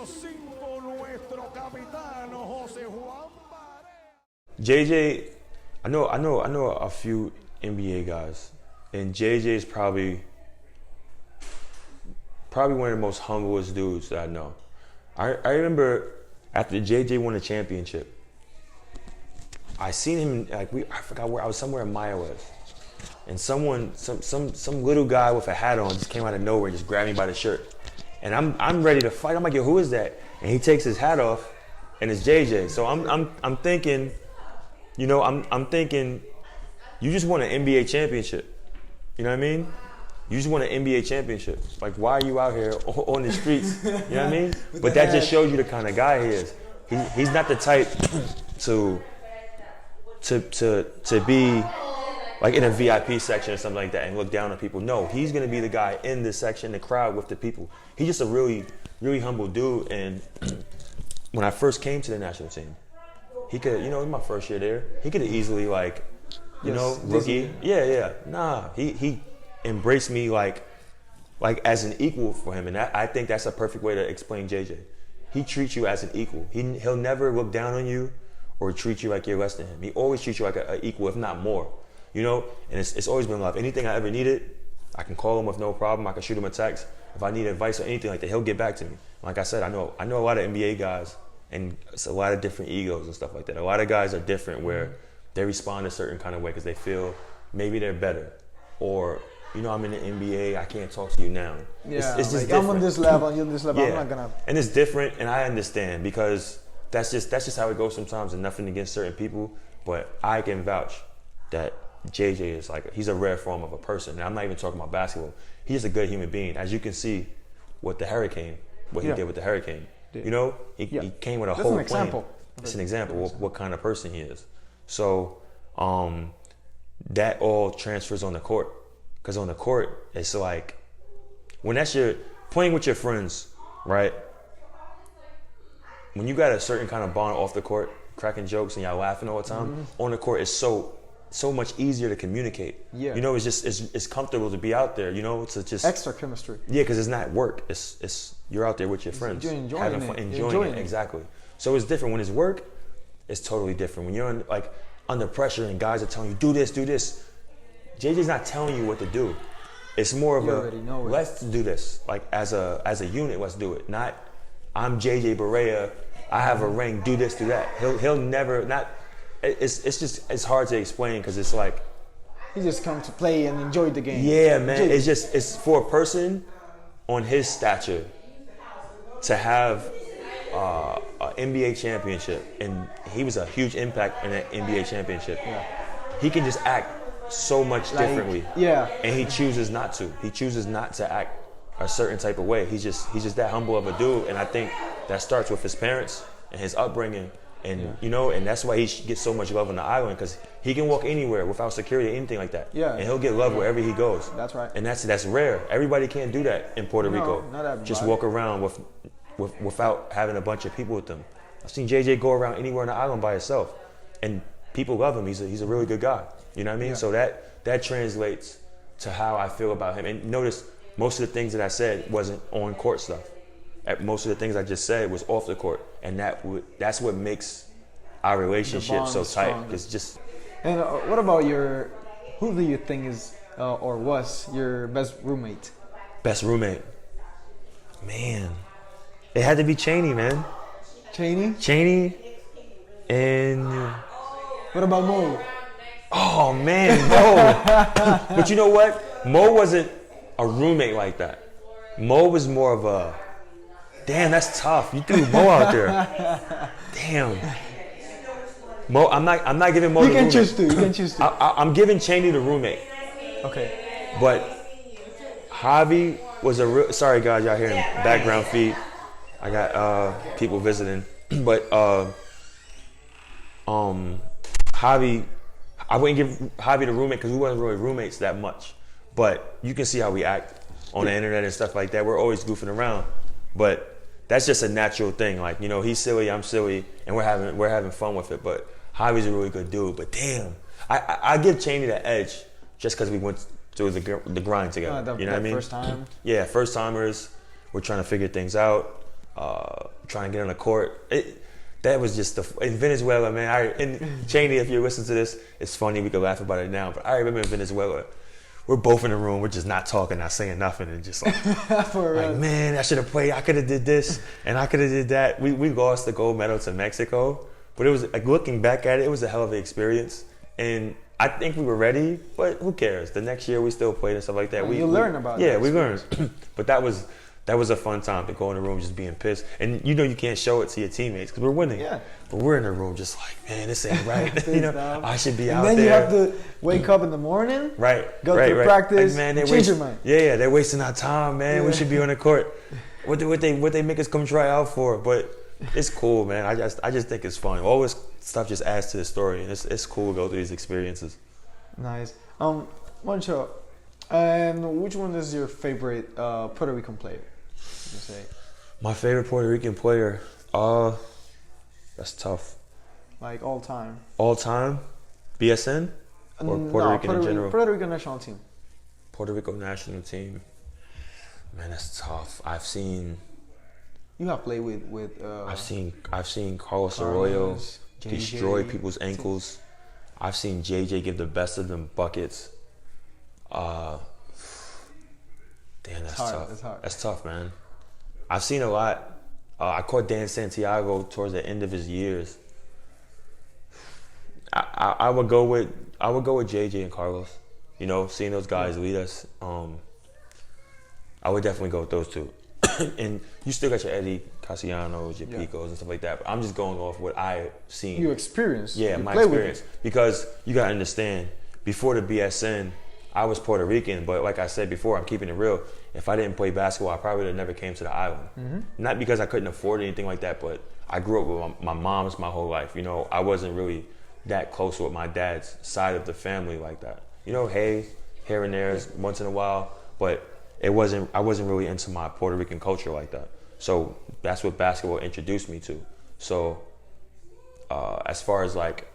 5, nuestro capitán José Juan Barea. JJ, I know a few NBA guys, and JJ is probably one of the most humblest dudes that I know. I remember after JJ won the championship, I seen him I forgot where I was, somewhere in Maya West, and some little guy with a hat on just came out of nowhere and just grabbed me by the shirt, and I'm ready to fight. I'm like, yo, who is that? And he takes his hat off, and it's JJ. So I'm thinking, I'm thinking, you just won an NBA championship. You know what I mean? You just won an NBA championship. Like, why are you out here on the streets? You know what I mean? But that just shows you the kind of guy he is. He's not the type to be like in a VIP section or something like that and look down on people. No, he's gonna be the guy in the section, the crowd with the people. He's just a really, really humble dude. And when I first came to the national team, he could, in my first year there, he could have easily rookie. Yeah. Nah, he embraced me like as an equal for him, and I think that's a perfect way to explain JJ. He treats you as an equal. He'll never look down on you or treat you like you're less than him. He always treats you like an equal, if not more. And it's always been love. Anything I ever needed, I can call him with no problem. I can shoot him a text. If I need advice or anything like that, he'll get back to me. Like I said, I know a lot of NBA guys, and it's a lot of different egos and stuff like that. A lot of guys are different where they respond a certain kind of way because they feel maybe they're better, or I'm in the NBA, I can't talk to you now. Yeah, it's just like I'm on this level, you're on this level. Yeah. I'm not gonna. And it's different, and I understand because that's just how it goes sometimes, and nothing against certain people, but I can vouch that JJ is he's a rare form of a person. And I'm not even talking about basketball. He's a good human being, as you can see with the Hurricane, what he did with the Hurricane. He came with a whole plan. It's an example of what kind of person he is. So that all transfers on the court. Because on the court, it's like, when that's your, playing with your friends, right? When you got a certain kind of bond off the court, cracking jokes and y'all laughing all the time, on the court it's so much easier to communicate. Yeah. It's just, it's comfortable to be out there, It's just extra chemistry. Yeah, because it's not work. It's you're out there with your friends. You're having fun, enjoying it. Exactly. So it's different. When it's work, it's totally different. When you're under pressure and guys are telling you, do this, JJ's not telling you what to do. It's more of let's do this. Like as a unit, let's do it. Not, I'm JJ Barea, I have a ring, do this, do that. He'll never not. It's hard to explain because it's like he just comes to play and enjoy the game. Yeah, man. It's for a person on his stature to have an NBA championship, and he was a huge impact in that NBA championship. Yeah. He can just act so much differently. Yeah. And he chooses not to. He chooses not to act a certain type of way. He's just that humble of a dude, and I think that starts with his parents and his upbringing, and and that's why he gets so much love on the island, because he can walk anywhere without security or anything like that. Yeah. And he'll get love wherever he goes. That's right. And that's rare. Everybody can't do that in Puerto Rico. Not everybody. Just walk around without having a bunch of people with them. I've seen JJ go around anywhere on the island by himself, and people love him. He's a really good guy. You know what I mean? Yeah. So that translates to how I feel about him. And notice, most of the things that I said wasn't on court stuff. Most of the things I just said was off the court, and that's what makes our relationship so tight. It's just. And what about who do you think is or was your best roommate? Best roommate, man, it had to be Chaney, man. Chaney, and. What about Mo? Oh man, Mo. But you know what? Mo wasn't a roommate like that. Mo was more of a, damn, that's tough. You threw Mo out there. Damn. Mo, I'm not giving Mo the roommate. You can choose to. I'm giving Chaney the roommate. Okay. But Javi was a real, sorry guys, y'all hearing background feed. I got people visiting. But Javi, I wouldn't give Javi the roommate because we wasn't really roommates that much. But you can see how we act on the internet and stuff like that. We're always goofing around. But that's just a natural thing. Like, he's silly, I'm silly, and we're having fun with it. But Javi's a really good dude. But damn, I give Chaney the edge just because we went through the grind together. You know what I mean? First time. Yeah, first timers. We're trying to figure things out. trying to get on the court. That was just in Venezuela, man. And Chaney, if you listen to this, it's funny, we can laugh about it now, but I remember in Venezuela, we're both in the room, we're just not talking, not saying nothing, and just like, man, I should have played, I could have did this, and I could have did that. We lost the gold medal to Mexico, but it was, like, looking back at it, it was a hell of an experience, and I think we were ready, but who cares? The next year we still played and stuff like that. You learn about it. Yeah, we learned. But that was a fun time to go in the room just being pissed. And you know you can't show it to your teammates because we're winning. Yeah. But we're in the room just like, man, this ain't right. You know, I should be out there. And then you have to wake up in the morning. Right. Go to practice. Like, man, change your mind. Yeah, they're wasting our time, man. We should be on the court. What they make us come try out for? But it's cool, man. I just think it's fun. All this stuff just adds to the story, and it's cool to go through these experiences. Nice. Moncho, and which one is your favorite Puerto Rican player? You say. My favorite Puerto Rican player, that's tough. Like all time. All time, BSN or Puerto Rican in general. Puerto Rico national team. Puerto Rico national team. Man, that's tough. You have played with. I've seen Carlos Arroyo destroy people's ankles. I've seen JJ give the best of them buckets. Damn, that's tough. It's hard. That's tough, man. I've seen a lot. I caught Dan Santiago towards the end of his years. I would go with JJ and Carlos. You know, seeing those guys lead us. I would definitely go with those two. And you still got your Eddie Castellanos, your Picos and stuff like that. But I'm just going off what I've seen. You experience. Yeah, my experience. Because you got to understand, before the BSN, I was Puerto Rican, but like I said before, I'm keeping it real. If I didn't play basketball, I probably would have never came to the island. Mm-hmm. Not because I couldn't afford anything like that, but I grew up with my mom's my whole life. You know, I wasn't really that close with my dad's side of the family like that. You know, hey, here and there, once in a while, but I wasn't really into my Puerto Rican culture like that. So that's what basketball introduced me to. So as far as like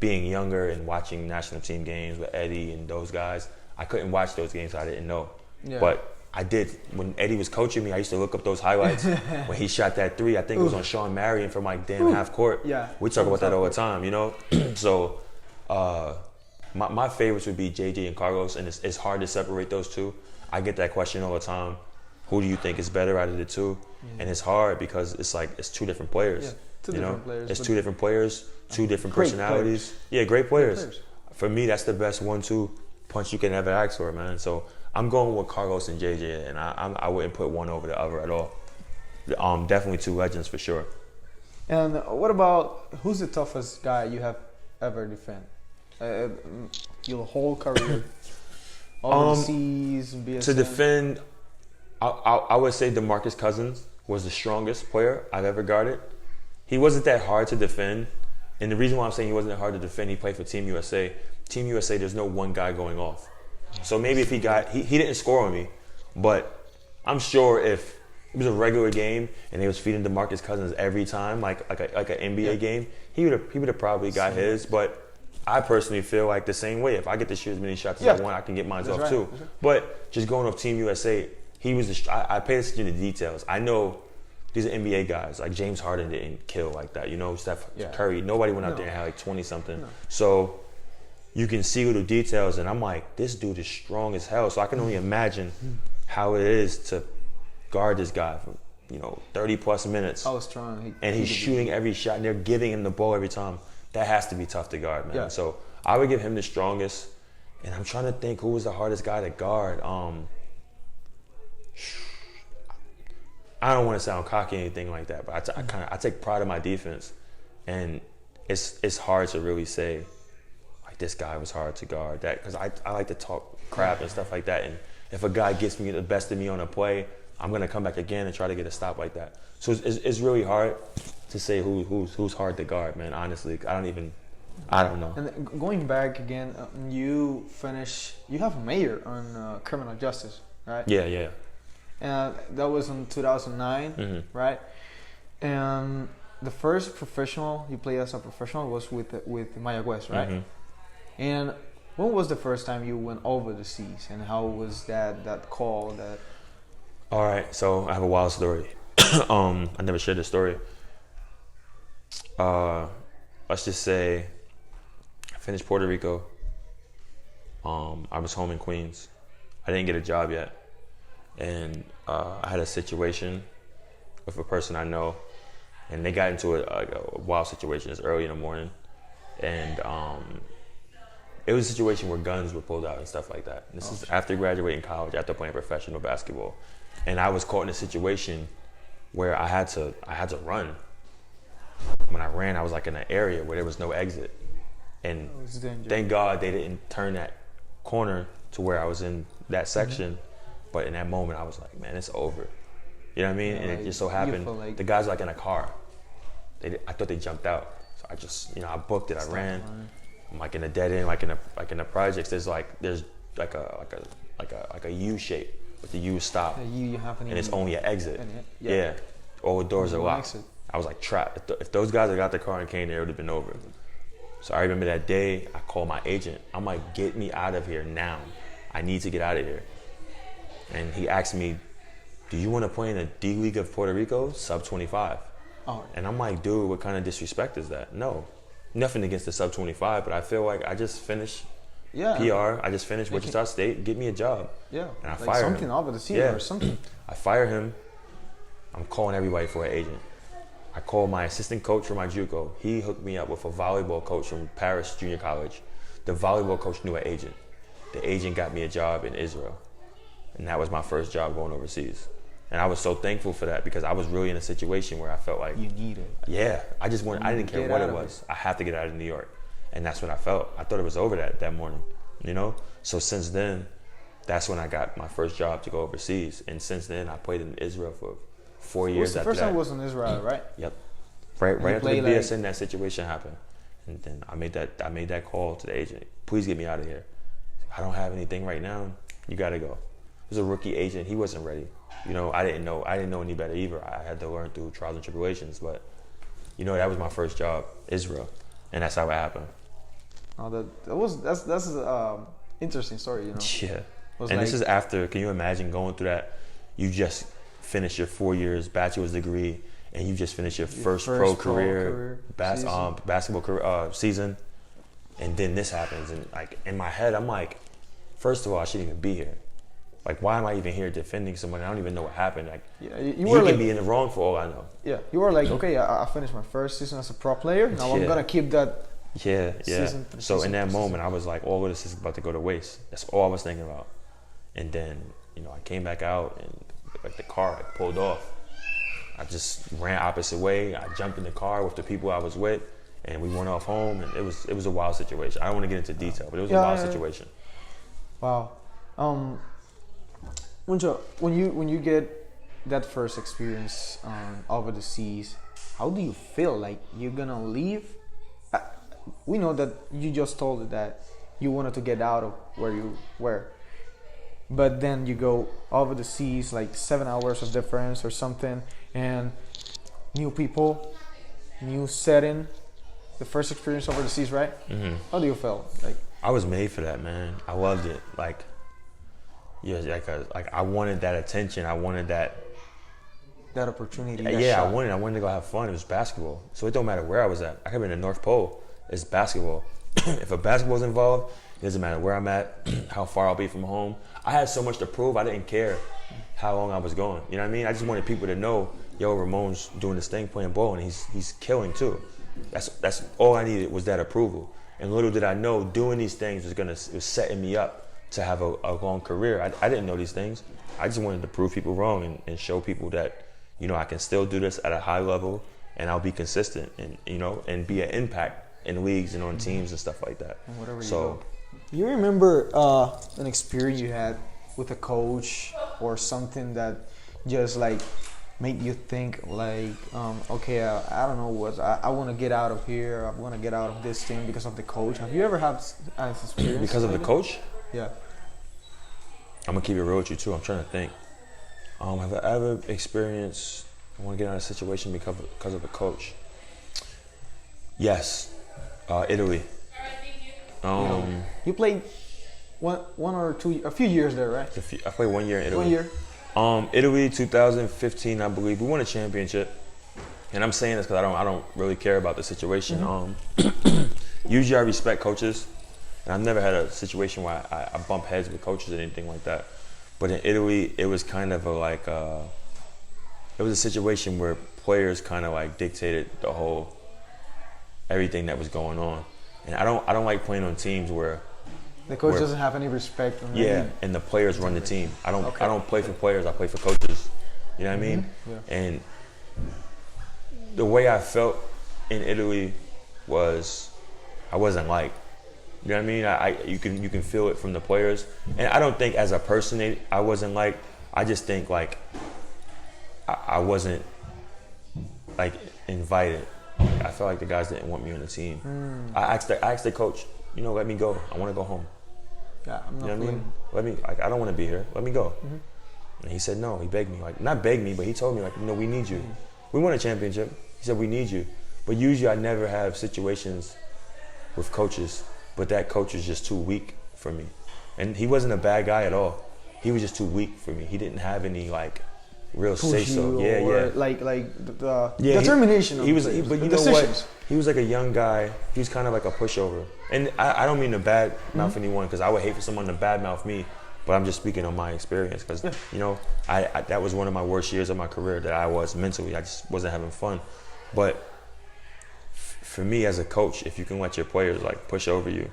being younger and watching national team games with Eddie and those guys, I couldn't watch those games. I didn't know. Yeah. But I did. When Eddie was coaching me, I used to look up those highlights. When he shot that three, I think it was on Sean Marion from like damn half court. Yeah. We talk about that all the time, you know? So my favorites would be JJ and Carlos, and it's hard to separate those two. I get that question all the time. Who do you think is better out of the two? Yeah. And it's hard because it's like it's two different players. Yeah, two different players. It's two different players, two different personalities. Players. Yeah, great players. For me, that's the best 1-2 punch you can ever ask for, man. So I'm going with Carlos and JJ, and I wouldn't put one over the other at all. Definitely two legends for sure. And what about who's the toughest guy you have ever defended? Your whole career. Overseas, BSN. To defend, I would say DeMarcus Cousins was the strongest player I've ever guarded. He wasn't that hard to defend, and the reason why I'm saying he wasn't that hard to defend, he played for Team USA. Team USA, there's no one guy going off. So maybe if he didn't score on me, but I'm sure if it was a regular game and they was feeding DeMarcus Cousins every time, like an NBA game, he would have probably got his, but I personally feel like the same way. If I get to shoot as many shots as I want, I can get mine off too. Right. But just going off Team USA, I paid attention to the details. I know these are NBA guys. Like James Harden didn't kill like that. You know, Steph Curry. Nobody went out there and had like 20-something. No. So you can see little details, and I'm like, this dude is strong as hell. So I can only imagine how it is to guard this guy for 30+ minutes. How strong. And he's shooting every shot, and they're giving him the ball every time. That has to be tough to guard, man. Yeah. So I would give him the strongest. And I'm trying to think who was the hardest guy to guard. I don't want to sound cocky or anything like that, but I take pride in my defense, and it's hard to really say like this guy was hard to guard. That because I like to talk crap and stuff like that. And if a guy gets me the best of me on a play, I'm gonna come back again and try to get a stop like that. So it's really hard to say who's hard to guard, man. Honestly, I don't know. And going back again, you have a major on criminal justice, right? Yeah. And that was in 2009, right? And the first professional you played as a professional was with Mayagüez, right? Mm-hmm. And when was the first time you went over the seas, and how was that call? All right, so I have a wild story. I never shared this story. Let's just say I finished Puerto Rico. I was home in Queens. I didn't get a job yet. And I had a situation with a person I know, and they got into a wild situation. It's early in the morning. And it was a situation where guns were pulled out and stuff like that. And this is after graduating college, after playing professional basketball. And I was caught in a situation where I had to run. When I ran, I was like in an area where there was no exit. And thank God they didn't turn that corner to where I was in that section. But in that moment, I was like, man, it's over. You know what I mean? And it just so happened, the guys were like in a car. I thought they jumped out. So I just, I booked it. I ran. I'm like in a dead end, like in the projects. There's like a U shape, but the U stop, and it's only an exit. Yeah, all the doors are locked. I was like trapped. If those guys had got the car and came there, it would have been over. So I remember that day. I called my agent. I'm like, get me out of here now. I need to get out of here. And he asked me, do you want to play in the D League of Puerto Rico, sub 25? Oh. And I'm like, dude, what kind of disrespect is that? No. Nothing against the sub 25, but I feel like I just finished PR. I just finished Wichita State. Get me a job. Yeah. And I fire him. Something over the season or something. I fire him. I'm calling everybody for an agent. I called my assistant coach for my JUCO. He hooked me up with a volleyball coach from Paris Junior College. The volleyball coach knew an agent. The agent got me a job in Israel. And that was my first job going overseas. And I was so thankful for that because I was really in a situation where I felt like you need it. Yeah, I didn't care what it was. I have to get out of New York, and that's what I felt. I thought it was over that morning, So since then, that's when I got my first job to go overseas, and since then I played in Israel for 4 years. The first time was in Israel, right? Yep. Right after the BSN, that situation happened, and then I made that call to the agent. Please get me out of here. I don't have anything right now. You got to go. It was a rookie agent. He wasn't ready. I didn't know any better either. I had to learn through trials and tribulations, but that was my first job, Israel, and that's how it happened. Oh, that's an interesting story, Yeah, and this is after. Can you imagine going through that? You just finished your 4 years bachelor's degree, and you just finished your first pro career basketball career season, and then this happens, and like in my head, I'm like, first of all, I shouldn't even be here. Like, why am I even here defending someone? I don't even know what happened. Like, he could be in the wrong for all I know. Yeah, you were like, okay, I finished my first season as a pro player. Now I'm gonna keep that. Season. So in that moment, I was like, all of this is about to go to waste. That's all I was thinking about. And then, I came back out and like the car pulled off. I just ran opposite way. I jumped in the car with the people I was with, and we went off home. And it was a wild situation. I don't want to get into detail, but it was a wild situation. Wow. When you get that first experience over the seas, how do you feel? Like you're gonna leave? We know that you just told it that you wanted to get out of where you were, but then you go over the seas, like 7 hours of difference or something, and new people, new setting, the first experience over the seas, right? Mm-hmm. How do you feel? Like I was made for that, man. I loved it. Like. Yeah, like I wanted that attention. I wanted that opportunity. I wanted to go have fun. It was basketball, so it don't matter where I was at. I could be in the North Pole. It's basketball. If a basketball's involved, it doesn't matter where I'm at, how far I'll be from home. I had so much to prove. I didn't care how long I was going. You know what I mean? I just wanted people to know, yo, Ramon's doing this thing, playing ball, and he's killing too. That's all I needed was that approval. And little did I know, doing these things was setting me up to have a long career. I didn't know these things. I just wanted to prove people wrong and show people that, I can still do this at a high level and I'll be consistent and, and be an impact in leagues and on teams and stuff like that. You remember an experience you had with a coach or something that just like made you think like, okay, I don't know what, I want to get out of here. I want to get out of this thing because of the coach. Have you ever had an experience? Because of the coach? Yeah. I'm gonna keep it real with you too. I'm trying to think. Have I ever experienced? I want to get out of a situation because of a coach. Yes, Italy. You played one or two, a few years there, right? I played 1 year in Italy. 1 year. Italy 2015, I believe. We won a championship. And I'm saying this because I don't really care about the situation. Usually I respect coaches. And I've never had a situation where I bump heads with coaches or anything like that. But in Italy, it was kind of it was a situation where players kind of like dictated everything that was going on. And I don't like playing on teams where the coach doesn't have any respect. And the players run the team. I don't play for players. I play for coaches. You know what I mean? Yeah. And the way I felt in Italy was I wasn't liked. You know what I mean? You can feel it from the players. And I don't think as a person I wasn't liked. I just think like I wasn't like invited. I felt like the guys didn't want me on the team. I asked the coach, let me go. I want to go home. Yeah, I'm not you know what I mean? I don't want to be here. Let me go. And he said no. He begged me, like not begged me, but he told me like, we need you. We won a championship. He said we need you. But usually I never have situations with coaches, but that coach is just too weak for me. And he wasn't a bad guy at all. He was just too weak for me. He didn't have any like real say so. Like the determination. But you know what? He was like a young guy. He was kind of like a pushover. And I don't mean to bad mouth anyone, because I would hate for someone to bad mouth me. But I'm just speaking on my experience, because I that was one of my worst years of my career that I was mentally. I just wasn't having fun. But for me as a coach, if you can let your players like push over you,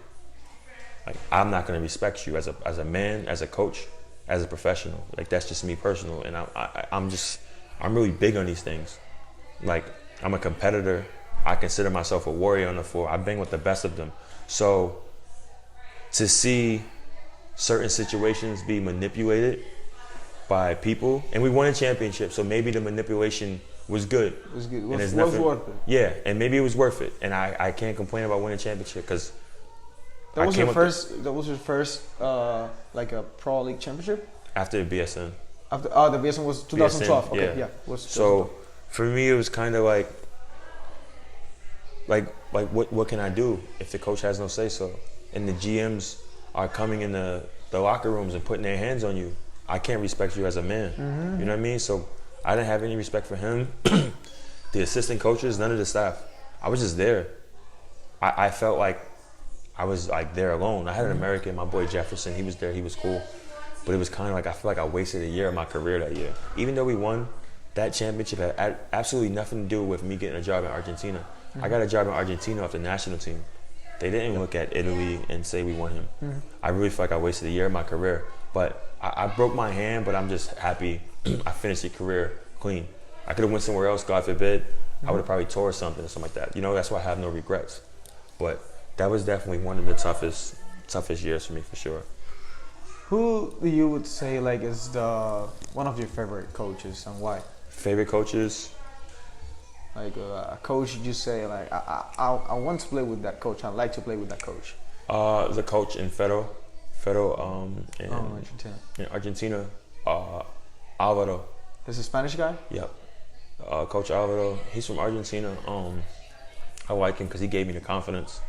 like I'm not going to respect you as a man, as a coach, as a professional. Like that's just me personal, and I'm really big on these things. Like I'm a competitor. I consider myself a warrior on the floor. I've been with the best of them. So to see certain situations be manipulated by people, and we won a championship, so maybe the manipulation was good. It was good. It was worth it. Yeah, and maybe it was worth it, and I can't complain about winning a championship because that was your first like a pro league championship after the BSN. After the BSN was 2012. BSN, okay, yeah. So for me, it was kind of like what can I do if the coach has no say so, and the GMs are coming in the locker rooms and putting their hands on you. I can't respect you as a man. You know what I mean? So I didn't have any respect for him, the assistant coaches, none of the staff. I was just there. I felt like I was like there alone. I had an American, my boy Jefferson, he was there, he was cool. But it was kind of like, I feel like I wasted a year of my career that year. Even though we won, that championship had absolutely nothing to do with me getting a job in Argentina. I got a job in Argentina off the national team. They didn't look at Italy and say we won him. I really feel like I wasted a year of my career. But I broke my hand, but I'm just happy I finished the career clean. I could have went somewhere else, God forbid. I would have probably tore something or something like that. You know, that's why I have no regrets. But that was definitely one of the toughest years for me, for sure. Who do you would say like is one of your favorite coaches, and why? Favorite coaches? Like a coach you say like I want to play with that coach. I like to play with that coach. The coach in Fero in Argentina. In Argentina, Alvaro. This is a Spanish guy? Yep. Coach Alvaro, he's from Argentina. I like him because he gave me the confidence.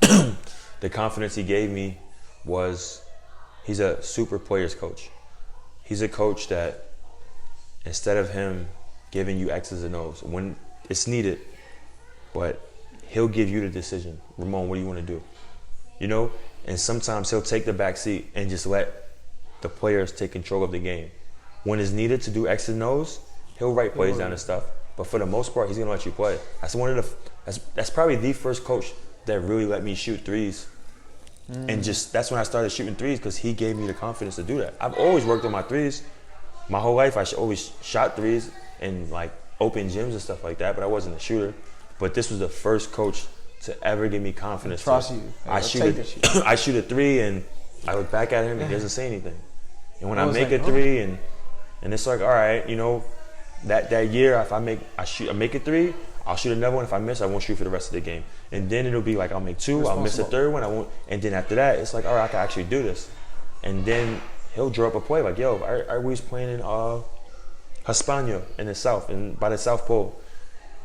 The confidence he gave me was he's a super players coach. He's a coach that instead of him giving you X's and O's when it's needed, but he'll give you the decision. Ramon, what do you want to do? You know? And sometimes he'll take the back seat and just let the players take control of the game. When it's needed to do X's and O's, he'll write plays down and stuff. But for the most part, he's gonna let you play. That's probably the first coach that really let me shoot threes. And that's when I started shooting threes, because he gave me the confidence to do that. I've always worked on my threes. My whole life, I always shot threes in like open gyms and stuff like that, but I wasn't a shooter. But this was the first coach to ever give me confidence. Trust you. I shoot a three and I look back at him and he doesn't say anything. And when I make a three and it's like, all right, you know, that year if I make a three, I'll shoot another one. If I miss, I won't shoot for the rest of the game. And then it'll be like I'll make two, I'll miss a third one, I won't. And then after that, it's like, all right, I can actually do this. And then he'll draw up a play like, yo, I was playing in Hispania in the South, and by the South Pole.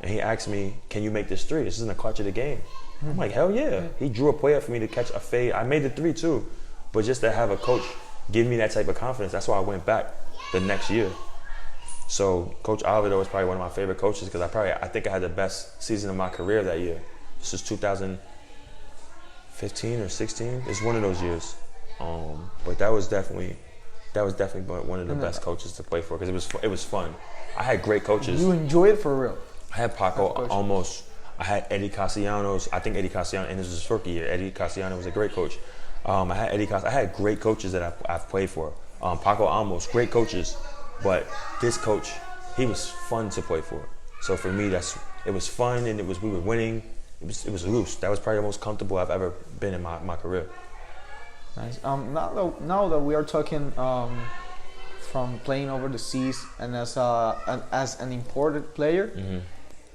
And he asked me, can you make this three? This is in the clutch of the game. I'm like, hell yeah. He drew a play up for me to catch a fade. I made the three too. But just to have a coach give me that type of confidence, that's why I went back. the next year. So Coach Oliver was probably one of my favorite coaches because I think I had the best season of my career that year. This is 2015 or 16. It's one of those years. But that was definitely one of the best coaches to play for because it was fun. I had great coaches. You enjoy it for real. I had Paco almost. I had Eddie Castellanos. I think Eddie Castellanos, and this was his rookie year. Eddie Castellanos was a great coach. I had great coaches that I've played for. Paco almost great coaches, but this coach, he was fun to play for. So for me, it was fun, and we were winning. It was loose. That was probably the most comfortable I've ever been in my career. Nice. Now that we are talking from playing over the seas and as an imported player,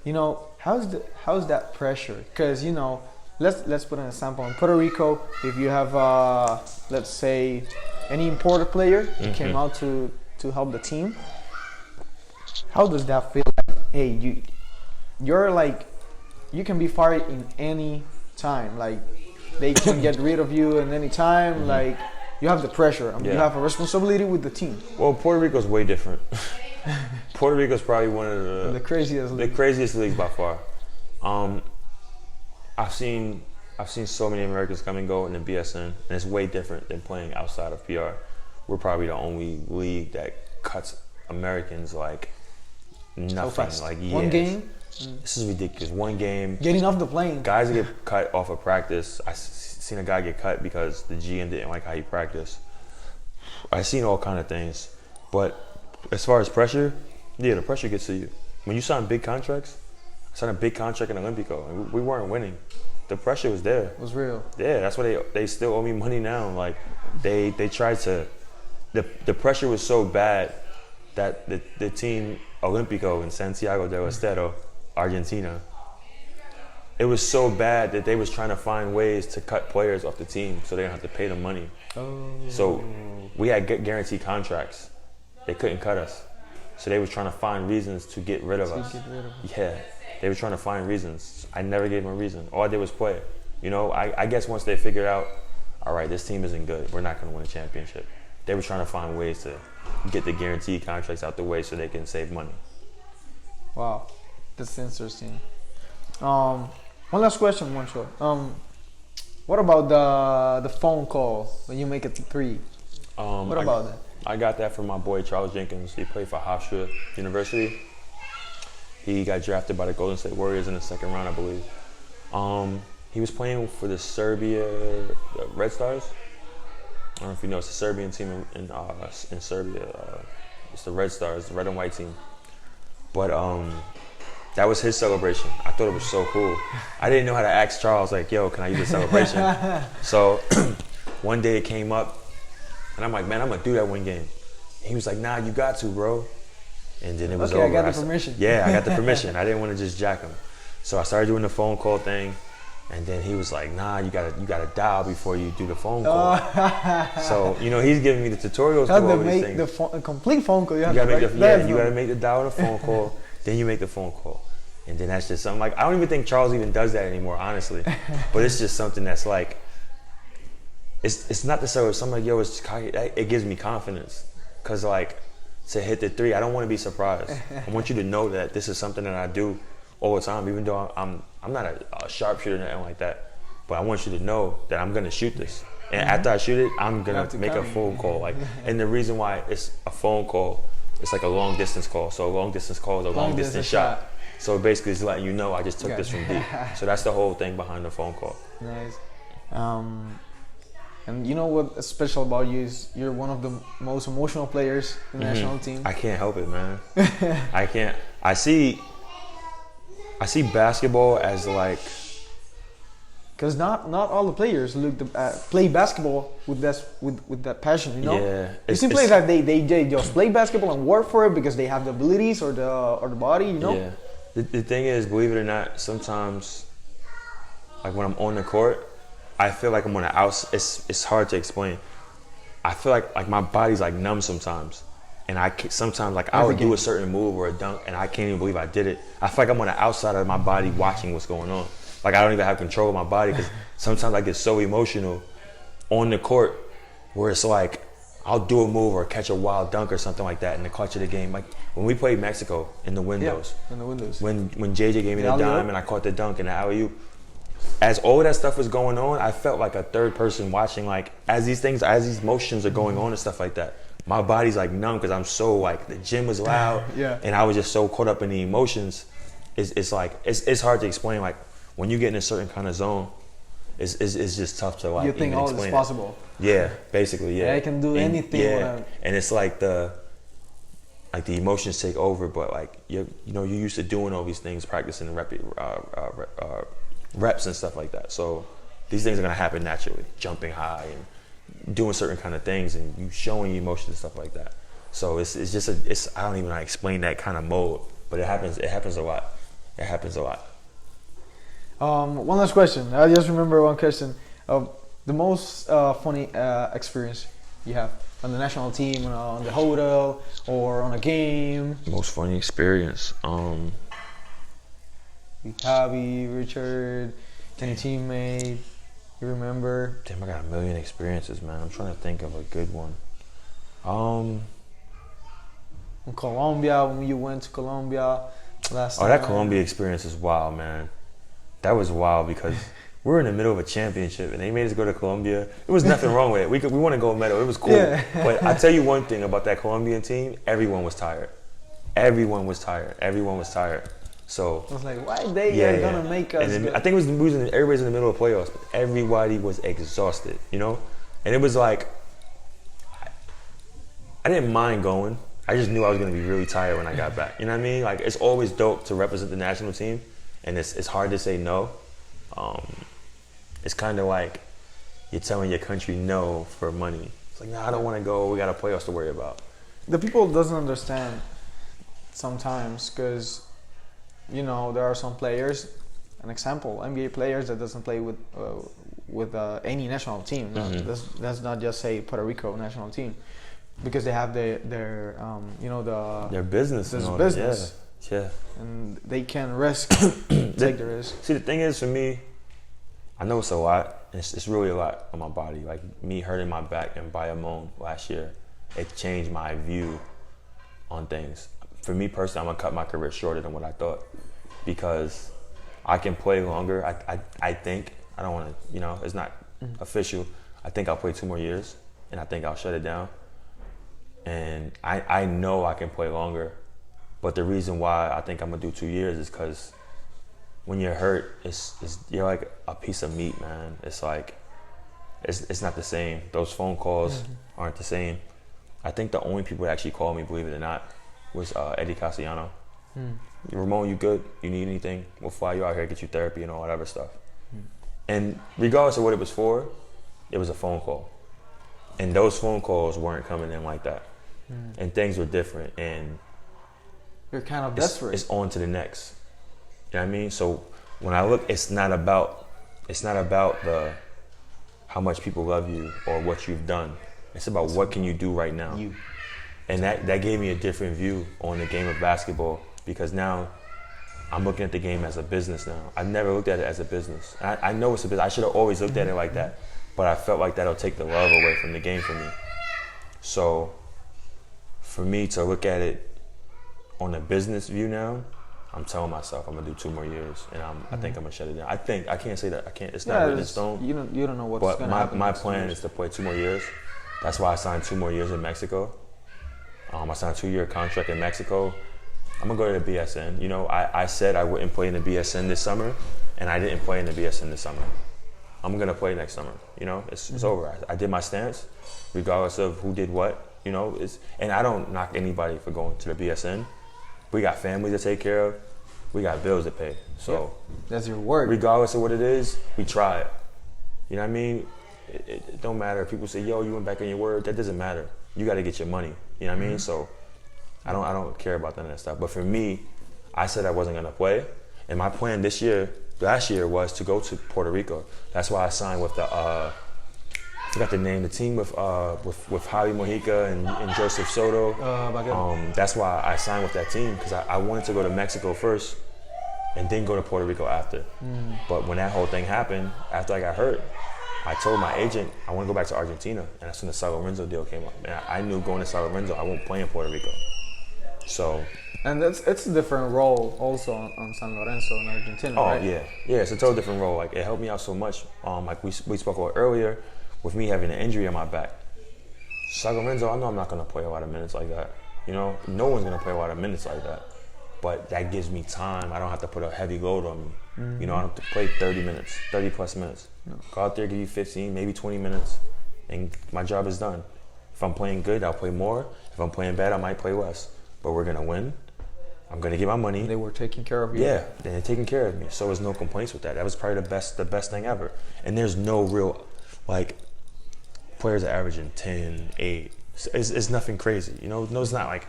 you know, how's that pressure? Because, you know, let's put an example. In Puerto Rico, if you have let's say any imported player who came out to help the team, how does that feel? Like, hey, you're like, you can be fired in any time. Like, they can get rid of you at any time. Like, you have the pressure. You have a responsibility with the team. Well, Puerto Rico's way different. Puerto Rico's probably one of the craziest leagues by far. I've seen so many Americans come and go in the BSN, and it's way different than playing outside of PR. We're probably the only league that cuts Americans like nothing. So like one game. This is ridiculous. One game. Getting off the plane. Guys that get cut off of practice. I seen a guy get cut because the GM didn't like how he practiced. I seen all kind of things, but as far as pressure, the pressure gets to you. When you sign big contracts, I signed a big contract in Olympico, and we weren't winning. The pressure was there. It was real. Yeah, that's why they still owe me money now. Like they tried to. The pressure was so bad that the team Olympico in Santiago del Estero, Argentina, it was so bad that they was trying to find ways to cut players off the team so they don't have to pay them money. So we had guaranteed contracts. They couldn't cut us. So they were trying to find reasons to get rid of us. Yeah, they were trying to find reasons. I never gave them a reason. All I did was play. You know, I guess once they figured out, all right, this team isn't good. We're not going to win a championship. They were trying to find ways to get the guaranteed contracts out the way so they can save money. Wow, that's interesting. One last question, Moncho. What about the phone call when you make it to 3? What about that? I got that from my boy Charles Jenkins. He played for Hofstra University. He got drafted by the Golden State Warriors in the second round, I believe. He was playing for the Red Stars. I don't know if you know, it's a Serbian team in Serbia. It's the Red Stars, the red and white team. But that was his celebration. I thought it was so cool. I didn't know how to ask Charles, like, yo, can I use this celebration? So one day it came up, and I'm like, man, I'm gonna do that one game. And he was like, nah, you got to, bro. And then it was over. I got the permission. Yeah, I got the permission. I didn't want to just jack him. So I started doing the phone call thing, and then he was like, nah, you gotta dial before you do the phone call. So, you know, he's giving me the tutorials. You have to make the complete phone call. You gotta make the dial the phone call, then you make the phone call. And then that's just something like, I don't even think Charles even does that anymore, honestly. But it's just something that's like, it's not the same. Something like, yo, it gives me confidence. Cause like, to hit the 3, I don't want to be surprised. I want you to know that this is something that I do all the time, even though I'm not a sharpshooter or anything like that. But I want you to know that I'm gonna shoot this. And after I shoot it, I'm gonna make a phone call. Like, and the reason why it's a phone call, it's like a long distance call. So a long distance call is a long distance shot. So basically it's letting you know I just took this from deep. So that's the whole thing behind the phone call. Nice. And you know what's special about you is you're one of the most emotional players in the national team. I can't help it, man. I can't. I see basketball as like, because not all the players play basketball with that passion, you know. Yeah. You see players that they just play basketball and work for it because they have the abilities or the body, you know. Yeah. The thing is, believe it or not, sometimes, like when I'm on the court, I feel like I'm on the outside. It's hard to explain. I feel like my body's like numb sometimes, and sometimes like I would do a certain move or a dunk, and I can't even believe I did it. I feel like I'm on the outside of my body watching what's going on. Like I don't even have control of my body because sometimes I get so emotional on the court where it's like I'll do a move or catch a wild dunk or something like that in the clutch of the game. Like when we played Mexico in the windows. Yeah, in the windows. When JJ gave me the alley-oop. dime and I caught the dunk and the alley-oop. As all of that stuff was going on, I felt like a third person watching, like as these motions are going on and stuff like that. My body's like numb because I'm so like, the gym was loud. Yeah. And I was just so caught up in the emotions. It's hard to explain. Like when you get in a certain kind of zone, it's just tough to like You think even all is explain it. possible. Yeah, basically, yeah. I can do And, anything. yeah, and it's like the emotions take over, but like you're used to doing all these things, practicing reps and stuff like that. So these things are gonna happen naturally, jumping high and doing certain kind of things, and you showing your emotions and stuff like that. So it's just I don't even know how to explain that kind of mode, but it happens a lot. It happens a lot. One last question. I just remember one question. The most funny experience you have on the national team, on the hotel, or on a game? Most funny experience. With Javi, Richard, any teammate you remember? Damn, I got a million experiences, man. I'm trying to think of a good one. In Colombia, when you went to Colombia last time. Oh, that Colombia experience is wild, man. That was wild because we were in the middle of a championship and they made us go to Colombia. There was nothing wrong with it. We won a gold medal. It was cool. Yeah. But I tell you one thing about that Colombian team, everyone was tired. Everyone was tired. So I was like, why they gonna make us? And then, I think it was everybody's in the middle of playoffs, but everybody was exhausted, And it was like, I didn't mind going. I just knew I was gonna be really tired when I got back. You know what I mean? Like it's always dope to represent the national team, and it's hard to say no. It's kind of like you're telling your country no for money. It's like, nah, I don't want to go. We got a playoffs to worry about. The people doesn't understand sometimes because, there are some players, an example, NBA players that doesn't play with any national team. Mm-hmm. Let's not just say Puerto Rico national team, because they have their business. There's business. Yeah. And they can risk, take the risk. See, the thing is, for me, I know it's a lot. It's really a lot on my body. Like me hurting my back and Bayamon last year, it changed my view on things. For me personally, I'm gonna cut my career shorter than what I thought because I can play longer. I think I don't want to. It's not official. I think I'll play 2 more years, and I think I'll shut it down. And I know I can play longer. But the reason why I think I'm gonna do 2 years is because when you're hurt, you're like a piece of meat, man. It's like it's not the same. Those phone calls aren't the same. I think the only people that actually called me, believe it or not, was Eddie Castellano. Ramon, you good? You need anything? We'll fly you out here, get you therapy and all that other stuff. And regardless of what it was for, it was a phone call. And those phone calls weren't coming in like that. And things were different. And you're kind of desperate. It's on to the next. You know what I mean? So when I look, it's not about how much people love you or what you've done. It's about what can you do right now. And that gave me a different view on the game of basketball because now I'm looking at the game as a business now. I've never looked at it as a business. I know it's a business. I should have always looked at it like that. But I felt like that'll take the love away from the game for me. So for me to look at it on a business view now, I'm telling myself I'm gonna do 2 more years, and I think I'm gonna shut it down. I can't say that. It's not written in stone. You don't know what's gonna happen. But my plan is to play 2 more years. That's why I signed 2 more years in Mexico. I signed a 2-year contract in Mexico. I'm gonna go to the BSN. I said I wouldn't play in the BSN this summer, and I didn't play in the BSN this summer. I'm gonna play next summer. It's over. I did my stance, regardless of who did what. And I don't knock anybody for going to the BSN. We got families to take care of. We got bills to pay. So that's your work. Regardless of what it is, we try it. You know what I mean? It don't matter if people say, "Yo, you went back on your word." That doesn't matter. You got to get your money. You know what I mean? So I don't care about none of that stuff. But for me, I said I wasn't gonna play, and my plan last year was to go to Puerto Rico. That's why I signed with the I forgot the name, the team with Javier Mojica and Joseph Soto. That's why I signed with that team because I wanted to go to Mexico first and then go to Puerto Rico after. But when that whole thing happened, after I got hurt, I told my agent I want to go back to Argentina, and that's when the San Lorenzo deal came up. And I knew going to San Lorenzo, I won't play in Puerto Rico. So. And it's a different role also on San Lorenzo in Argentina, Oh, right? yeah. Yeah, it's a totally different role. Like, it helped me out so much. Like we spoke about earlier, with me having an injury on my back. San Lorenzo, I know I'm not going to play a lot of minutes like that. You know, no one's going to play a lot of minutes like that. But that gives me time. I don't have to put a heavy load on me. Mm-hmm. You know, I don't have to play 30 plus minutes. No. Go out there, give you 15, maybe 20 minutes, and my job is done. If I'm playing good, I'll play more. If I'm playing bad, I might play less. But we're going to win. I'm gonna get my money. They were taking care of you. Yeah, they're taking care of me. So there's no complaints with that. That was probably the best thing ever. And there's no real, like, players are averaging 10, 8. It's nothing crazy. You know, no, it's not like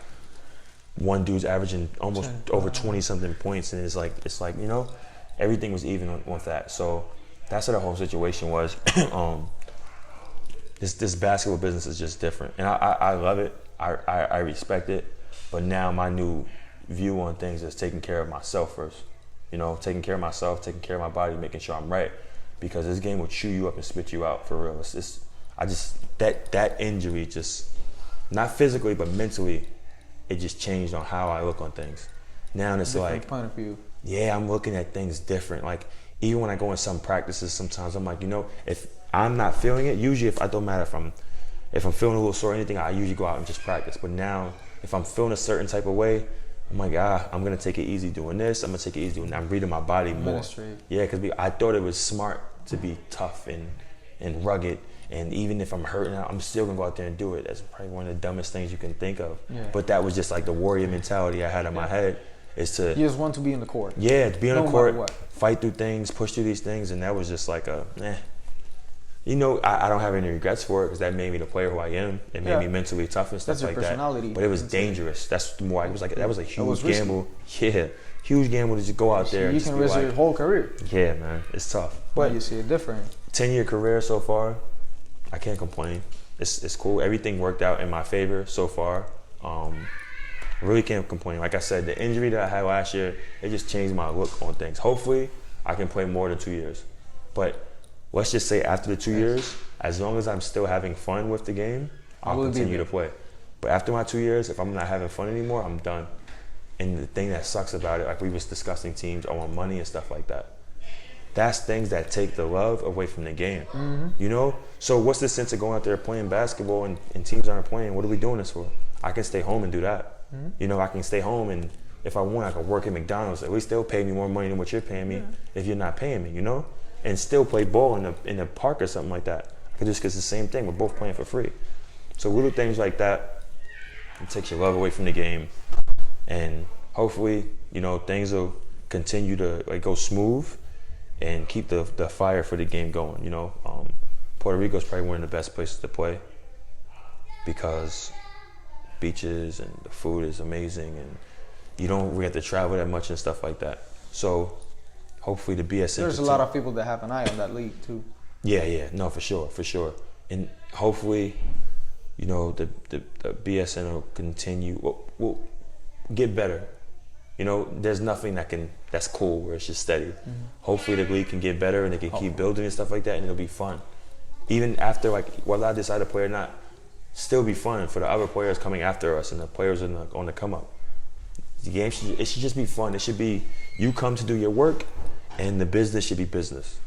one dude's averaging almost 10, over 20 something points, and it's like you know, everything was even with that. So that's what the whole situation was. This basketball business is just different, and I love it. I respect it, but now my new view on things is taking care of myself first. You know, taking care of myself, taking care of my body, making sure I'm right, because this game will chew you up and spit you out for real. That injury just, not physically but mentally, it just changed on how I look on things. Now it's different like point of view. Yeah, I'm looking at things different. Like, even when I go in some practices, sometimes I'm like, you know, if I'm not feeling it, usually if I'm feeling a little sore or anything, I usually go out and just practice. But now, if I'm feeling a certain type of way, I'm like, I'm gonna take it easy doing this. I'm gonna take it easy doing that. I'm reading my body more. Yeah, because I thought it was smart to be tough and rugged. And even if I'm hurting, I'm still gonna go out there and do it. That's probably one of the dumbest things you can think of. Yeah. But that was just like the warrior mentality I had in my head. Is to, you just want to be in the court. Yeah, to be on the court, fight through things, push through these things, and that was just like you know, I don't have any regrets for it because that made me the player who I am. It made me mentally tough and stuff like that. But it was dangerous. That's more. It was like that was a huge gamble. Yeah, huge gamble to just go out there. You can risk your whole career. Yeah, man, it's tough. But you see it different. 10-year career so far, I can't complain. It's cool. Everything worked out in my favor so far. I really can't complain. Like I said, the injury that I had last year, it just changed my look on things. Hopefully, I can play more than 2 years. But let's just say after the 2 years, as long as I'm still having fun with the game, I'll continue to play. But after my 2 years, if I'm not having fun anymore, I'm done. And the thing that sucks about it, like we was discussing teams, I want money and stuff like that. That's things that take the love away from the game. Mm-hmm. You know? So what's the sense of going out there playing basketball and teams aren't playing? What are we doing this for? I can stay home and do that. Mm-hmm. You know, I can stay home, and if I want, I can work at McDonald's. At least they'll pay me more money than what you're paying me if you're not paying me, you know? And still play ball in the park or something like that. Just because it's the same thing. We're both playing for free. So little things like that, it takes your love away from the game. And hopefully, you know, things will continue to like go smooth and keep the fire for the game going, you know. Puerto Rico is probably one of the best places to play because beaches and the food is amazing, and you don't really have to travel that much and stuff like that. So hopefully the BSN. There's a lot of people that have an eye on that league too. Yeah, no, for sure. And hopefully, you know, the BSN will continue, will get better. You know, there's nothing that's cool where it's just steady. Mm-hmm. Hopefully the league can get better and they can keep building and stuff like that, and it'll be fun. Even after, like, whether I decide to play or not, still be fun for the other players coming after us and the players on the come up. The game it should just be fun. It should be you come to do your work, and the business should be business.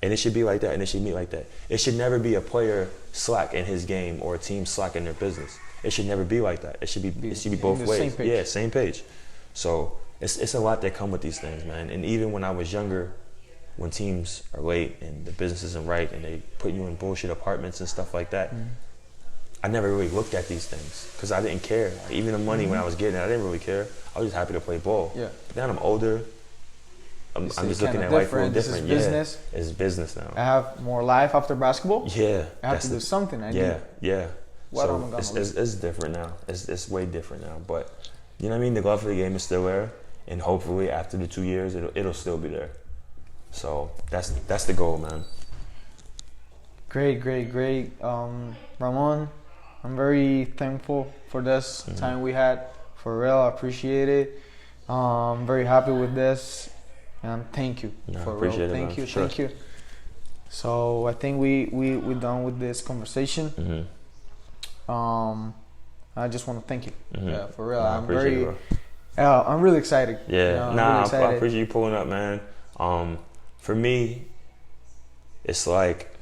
And it should be like that, and it should meet like that. It should never be a player slack in his game or a team slack in their business. It should never be like that. It should be both ways. Yeah, same page. So it's a lot that come with these things, man. And even when I was younger, when teams are late and the business isn't right and they put you in bullshit apartments and stuff like that, I never really looked at these things because I didn't care. Like, even the money when I was getting it, I didn't really care. I was just happy to play ball. Yeah. But now I'm older. I'm just looking at life a little different. This is business. Yeah, it's business now. I have more life after basketball. Yeah. I have to do something. Yeah. So it's different now. It's way different now. But you know what I mean? The love for the game is still there, and hopefully after the 2 years, it'll still be there. So that's the goal, man. Great. Ramon, I'm very thankful for this time we had. For real, I appreciate it. I'm very happy with this. And thank you. For real. Thank you. So I think we're done with this conversation. I just want to thank you. Yeah, for real. I appreciate it, bro. I'm really excited. Yeah, I'm really excited. I appreciate you pulling up, man. For me, it's like,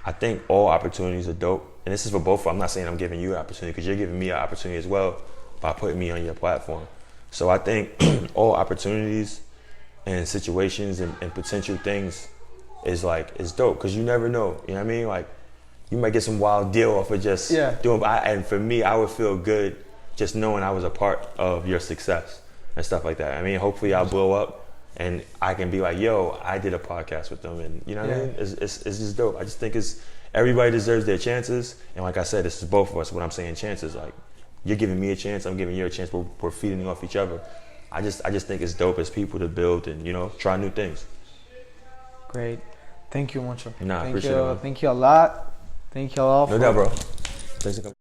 I think all opportunities are dope. And this is for both. I'm not saying I'm giving you an opportunity, because you're giving me an opportunity as well by putting me on your platform. So I think all opportunities and situations and potential things is dope, because you never know. You know what I mean? Like, you might get some wild deal off of just doing. And for me, I would feel good just knowing I was a part of your success and stuff like that. I mean, hopefully I'll blow up and I can be like, yo, I did a podcast with them, and you know what I mean? It's just dope. I just think everybody deserves their chances, and like I said, this is both of us. When I'm saying chances, like, you're giving me a chance, I'm giving you a chance. We're feeding off each other. I just think it's dope as people to build and, you know, try new things. Great. Thank you mucho. Nah, appreciate it, man. Thank you a lot. Thank you all. No doubt, bro. Thanks for coming.